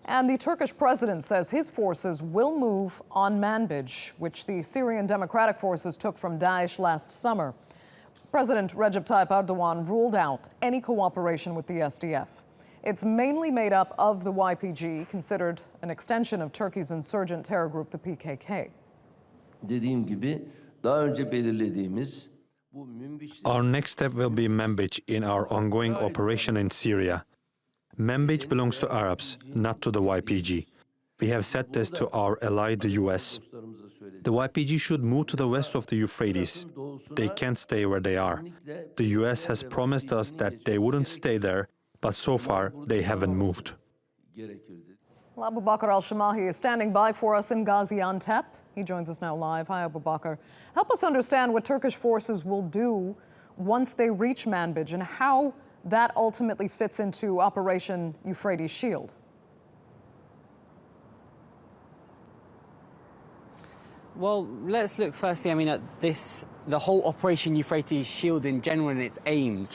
And the Turkish president says his forces will move on Manbij, which the Syrian Democratic Forces took from Daesh last summer. President Recep Tayyip Erdogan ruled out any cooperation with the SDF. It's mainly made up of the YPG, considered an extension of Turkey's insurgent terror group, the PKK. Our next step will be Manbij in our ongoing operation in Syria. Manbij belongs to Arabs, not to the YPG. We have said this to our ally, the US. The YPG should move to the west of the Euphrates. They can't stay where they are. The US has promised us that they wouldn't stay there, but so far they haven't moved. Well, Abubakr al Shamahi is standing by for us in Gaziantep. He joins us now live. Hi, Abubakr. Help us understand what Turkish forces will do once they reach Manbij and how that ultimately fits into Operation Euphrates Shield. Well, let's look firstly, at the whole Operation Euphrates Shield in general and its aims.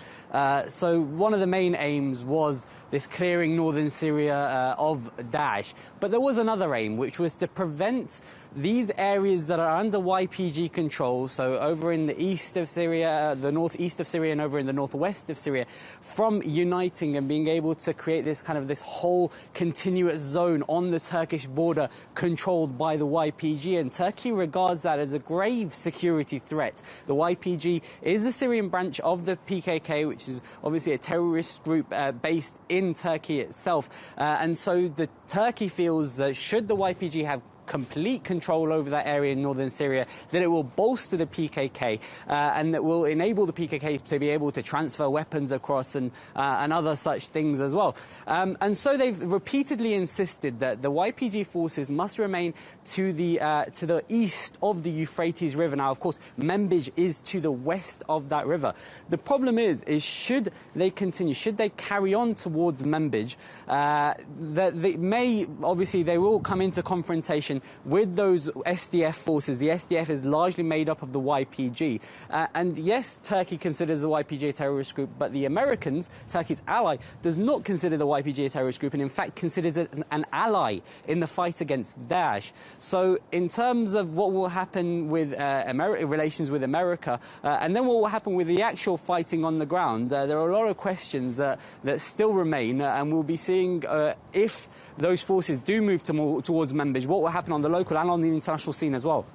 So one of the main aims was this clearing northern Syria of Daesh. But there was another aim, which was to prevent these areas that are under YPG control, so over in the east of Syria, the northeast of Syria and over in the northwest of Syria, from uniting and being able to create this whole continuous zone on the Turkish border controlled by the YPG. And Turkey regards that as a grave security threat. The YPG is the Syrian branch of the PKK, which is obviously a terrorist group based in Turkey itself. And so the Turkey feels that should the YPG have complete control over that area in northern Syria, that it will bolster the PKK and that will enable the PKK to be able to transfer weapons across and other such things as well. And so they've repeatedly insisted that the YPG forces must remain to the east of the Euphrates River. Now, of course, Manbij is to the west of that river. The problem is should they continue, should they carry on towards Manbij, that they will come into confrontation with those SDF forces. The SDF is largely made up of the YPG. And yes, Turkey considers the YPG a terrorist group, but the Americans, Turkey's ally, does not consider the YPG a terrorist group and in fact considers it an ally in the fight against Daesh. So in terms of what will happen with relations with America and then what will happen with the actual fighting on the ground, there are a lot of questions that still remain and we'll be seeing if those forces do move towards Manbij, what will happen on the local and on the international scene as well.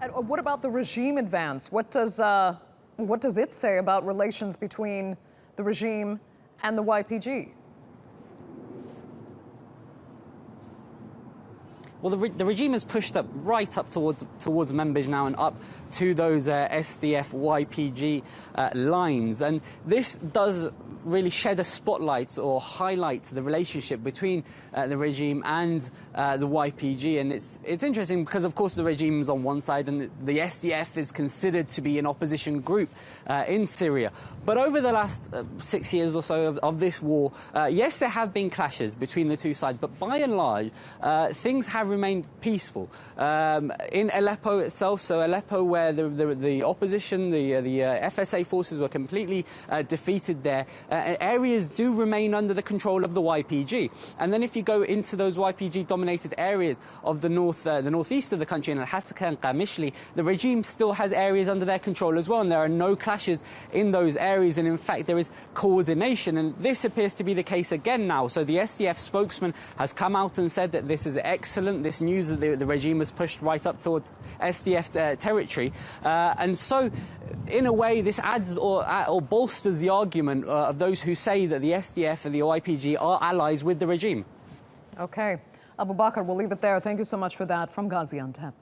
And what about the regime advance? What does it say about relations between the regime and the YPG? Well, the regime has pushed right up towards Manbij now and up to those SDF YPG lines. And this does really shed a spotlight or highlight the relationship between the regime and the YPG. And it's interesting because, of course, the regime is on one side and the SDF is considered to be an opposition group in Syria. But over the last 6 years or so of this war, yes, there have been clashes between the two sides, but by and large, things have remained peaceful. In Aleppo itself, so Aleppo where the opposition, the FSA forces were completely defeated there, areas do remain under the control of the YPG. And then if you go into those YPG-dominated areas of the northeast of the country, in Al-Hasaka and Qamishli, the regime still has areas under their control as well, and there are no clashes in those areas, and in fact there is coordination, and this appears to be the case again now. So the SDF spokesman has come out and said that this is excellent, this news that the regime has pushed right up towards SDF territory, and so in a way this adds or bolsters the argument of those who say that the SDF and the YPG are allies with the regime. Okay. Abubakr, we'll leave it there. Thank you so much for that from Gaziantep.